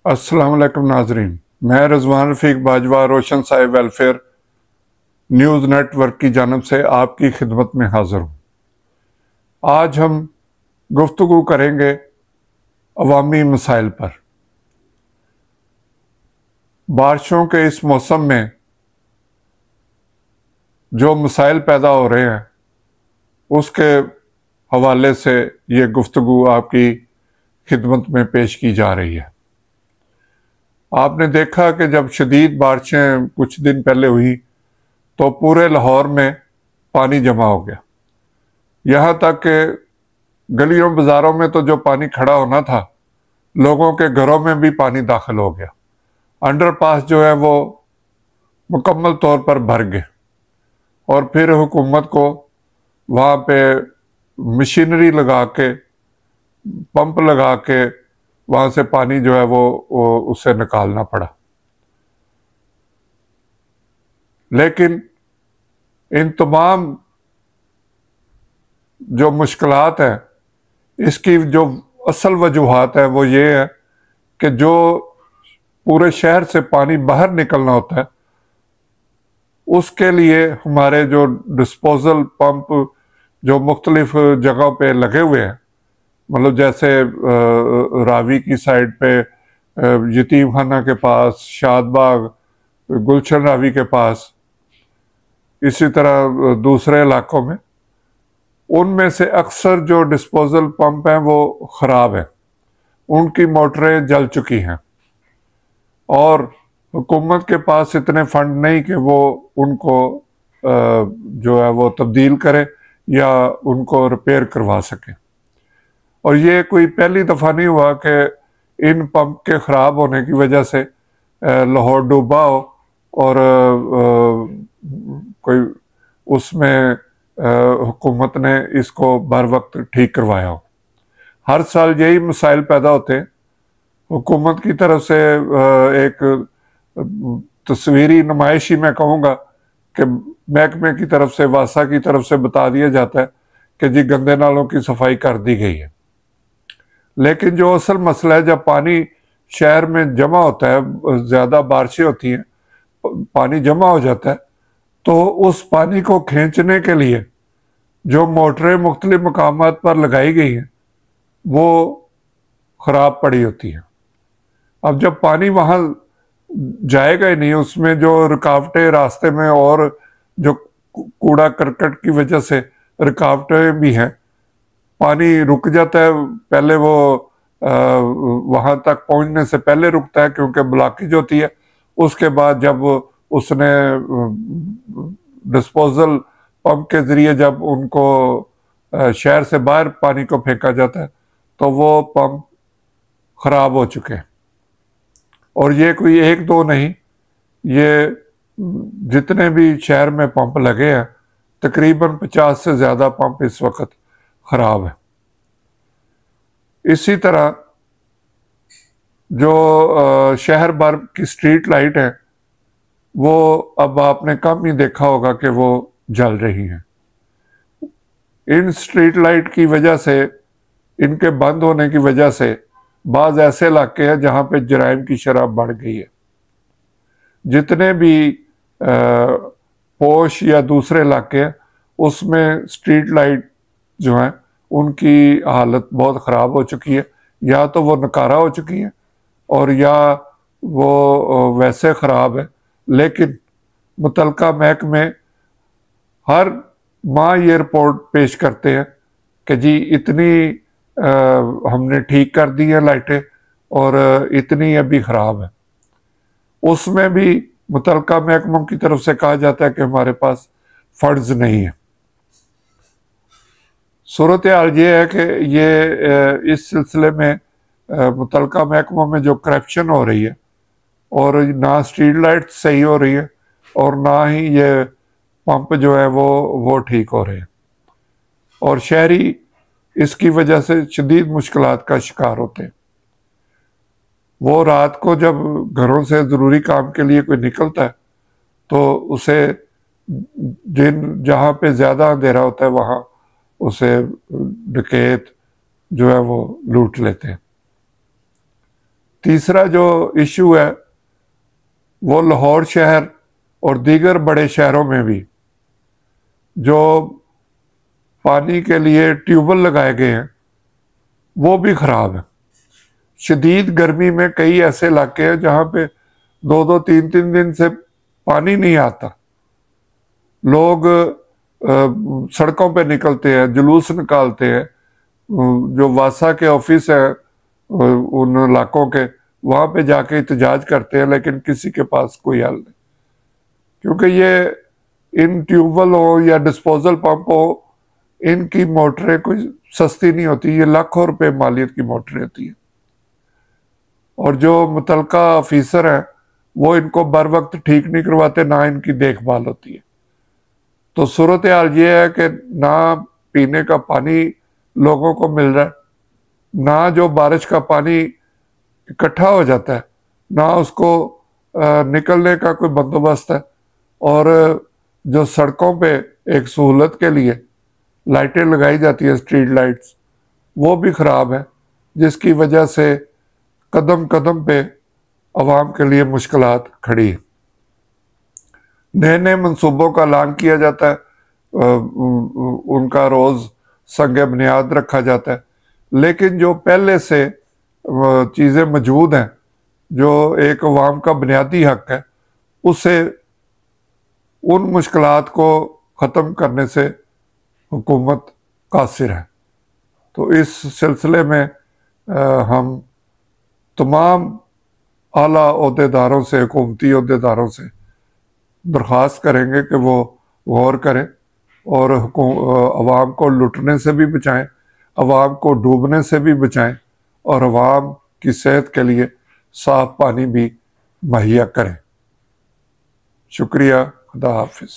السلام علیکم ناظرین، میں رضوان رفیق باجوہ روشن سائے ویلفیئر نیوز نیٹ ورک کی جانب سے آپ کی خدمت میں حاضر ہوں۔ آج ہم گفتگو کریں گے عوامی مسائل پر۔ بارشوں کے اس موسم میں جو مسائل پیدا ہو رہے ہیں اس کے حوالے سے یہ گفتگو آپ کی خدمت میں پیش کی جا رہی ہے۔ آپ نے دیکھا کہ جب شدید بارشیں کچھ دن پہلے ہوئی تو پورے لاہور میں پانی جمع ہو گیا، یہاں تک کہ گلیوں بازاروں میں تو جو پانی کھڑا ہونا تھا لوگوں کے گھروں میں بھی پانی داخل ہو گیا۔ انڈر پاس جو ہے وہ مکمل طور پر بھر گئے، اور پھر حکومت کو وہاں پہ مشینری لگا کے، پمپ لگا کے وہاں سے پانی جو ہے وہ اسے نکالنا پڑا۔ لیکن ان تمام جو مشکلات ہیں اس کی جو اصل وجوہات ہے وہ یہ ہے کہ جو پورے شہر سے پانی باہر نکلنا ہوتا ہے اس کے لیے ہمارے جو ڈسپوزل پمپ جو مختلف جگہوں پہ لگے ہوئے ہیں، مطلب جیسے راوی کی سائڈ پہ، یتیم خانہ کے پاس، شاد باغ، گلشن راوی کے پاس، اسی طرح دوسرے علاقوں میں، ان میں سے اکثر جو ڈسپوزل پمپ ہیں وہ خراب ہیں، ان کی موٹریں جل چکی ہیں، اور حکومت کے پاس اتنے فنڈ نہیں کہ وہ ان کو جو ہے وہ تبدیل کرے یا ان کو ریپیئر کروا سکے۔ اور یہ کوئی پہلی دفعہ نہیں ہوا کہ ان پمپ کے خراب ہونے کی وجہ سے لاہور ڈوبا ہو اور کوئی اس میں حکومت نے اس کو بر وقت ٹھیک کروایا ہو۔ ہر سال یہی مسائل پیدا ہوتے ہیں۔ حکومت کی طرف سے ایک تصویری نمائشی میں کہوں گا کہ محکمے کی طرف سے، واسا کی طرف سے بتا دیا جاتا ہے کہ جی گندے نالوں کی صفائی کر دی گئی ہے، لیکن جو اصل مسئلہ ہے، جب پانی شہر میں جمع ہوتا ہے، زیادہ بارشیں ہوتی ہیں، پانی جمع ہو جاتا ہے، تو اس پانی کو کھینچنے کے لیے جو موٹریں مختلف مقامات پر لگائی گئی ہیں وہ خراب پڑی ہوتی ہیں۔ اب جب پانی وہاں جائے گا ہی نہیں، اس میں جو رکاوٹیں راستے میں اور جو کوڑا کرکٹ کی وجہ سے رکاوٹیں بھی ہیں، پانی رک جاتا ہے، پہلے وہ وہاں تک پہنچنے سے پہلے رکتا ہے کیونکہ بلاکیج ہوتی ہے، اس کے بعد جب اس نے ڈسپوزل پمپ کے ذریعے جب ان کو شہر سے باہر پانی کو پھینکا جاتا ہے تو وہ پمپ خراب ہو چکے ہیں۔ اور یہ کوئی ایک دو نہیں، یہ جتنے بھی شہر میں پمپ لگے ہیں تقریباً 50 سے زیادہ پمپ اس وقت خراب ہیں۔ اسی طرح جو شہر بھر کی سٹریٹ لائٹ ہیں وہ اب آپ نے کم ہی دیکھا ہوگا کہ وہ جل رہی ہیں۔ ان سٹریٹ لائٹ کی وجہ سے، ان کے بند ہونے کی وجہ سے بعض ایسے علاقے ہیں جہاں پہ جرائم کی شرح بڑھ گئی ہے۔ جتنے بھی پوش یا دوسرے علاقے ہیں اس میں سٹریٹ لائٹ جو ہیں ان کی حالت بہت خراب ہو چکی ہے، یا تو وہ نکارہ ہو چکی ہیں اور یا وہ ویسے خراب ہے، لیکن متعلقہ محکمے ہر ماہ یہ رپورٹ پیش کرتے ہیں کہ جی اتنی ہم نے ٹھیک کر دی ہیں لائٹیں اور اتنی ابھی خراب ہیں۔ اس میں بھی متعلقہ محکموں کی طرف سے کہا جاتا ہے کہ ہمارے پاس فنڈز نہیں ہیں۔ صورتحال یہ ہے کہ یہ اس سلسلے میں متعلقہ محکموں میں جو کرپشن ہو رہی ہے، اور نہ سٹریٹ لائٹ صحیح ہو رہی ہے اور نہ ہی یہ پمپ جو ہے وہ ٹھیک ہو رہے ہیں، اور شہری اس کی وجہ سے شدید مشکلات کا شکار ہوتے ہیں۔ وہ رات کو جب گھروں سے ضروری کام کے لیے کوئی نکلتا ہے تو اسے جہاں پہ زیادہ اندھیرا ہوتا ہے وہاں اسے ڈکیت جو ہے وہ لوٹ لیتے ہیں۔ تیسرا جو ایشو ہے وہ لاہور شہر اور دیگر بڑے شہروں میں بھی جو پانی کے لیے ٹیوب ویل لگائے گئے ہیں وہ بھی خراب ہیں۔ شدید گرمی میں کئی ایسے علاقے ہیں جہاں پہ 2 3 دن سے پانی نہیں آتا، لوگ سڑکوں پہ نکلتے ہیں، جلوس نکالتے ہیں، جو واسا کے آفس ہیں ان علاقوں کے وہاں پہ جا کے احتجاج کرتے ہیں، لیکن کسی کے پاس کوئی حل نہیں، کیونکہ یہ ان ٹیوب ویل ہو یا ڈسپوزل پمپ ہو، ان کی موٹریں کوئی سستی نہیں ہوتی، یہ لاکھوں روپے مالیت کی موٹریں ہوتی ہیں، اور جو متعلقہ آفیسر ہیں وہ ان کو بر وقت ٹھیک نہیں کرواتے، نہ ان کی دیکھ بھال ہوتی ہے۔ تو صورتحال یہ ہے کہ نہ پینے کا پانی لوگوں کو مل رہا ہے، نہ جو بارش کا پانی اکٹھا ہو جاتا ہے نہ اس کو نکلنے کا کوئی بندوبست ہے، اور جو سڑکوں پہ ایک سہولت کے لیے لائٹیں لگائی جاتی ہیں، اسٹریٹ لائٹس، وہ بھی خراب ہیں، جس کی وجہ سے قدم قدم پہ عوام کے لیے مشکلات کھڑی ہیں۔ نئے نئے منصوبوں کا اعلان کیا جاتا ہے، ان کا روز سنگ بنیاد رکھا جاتا ہے، لیکن جو پہلے سے چیزیں موجود ہیں، جو ایک عوام کا بنیادی حق ہے، اسے ان مشکلات کو ختم کرنے سے حکومت قاصر ہے۔ تو اس سلسلے میں ہم تمام اعلیٰ عہدیداروں سے، حکومتی عہدیداروں سے درخواست کریں گے کہ وہ غور کریں اور عوام کو لٹنے سے بھی بچائیں، عوام کو ڈوبنے سے بھی بچائیں، اور عوام کی صحت کے لیے صاف پانی بھی مہیا کریں۔ شکریہ، خدا حافظ۔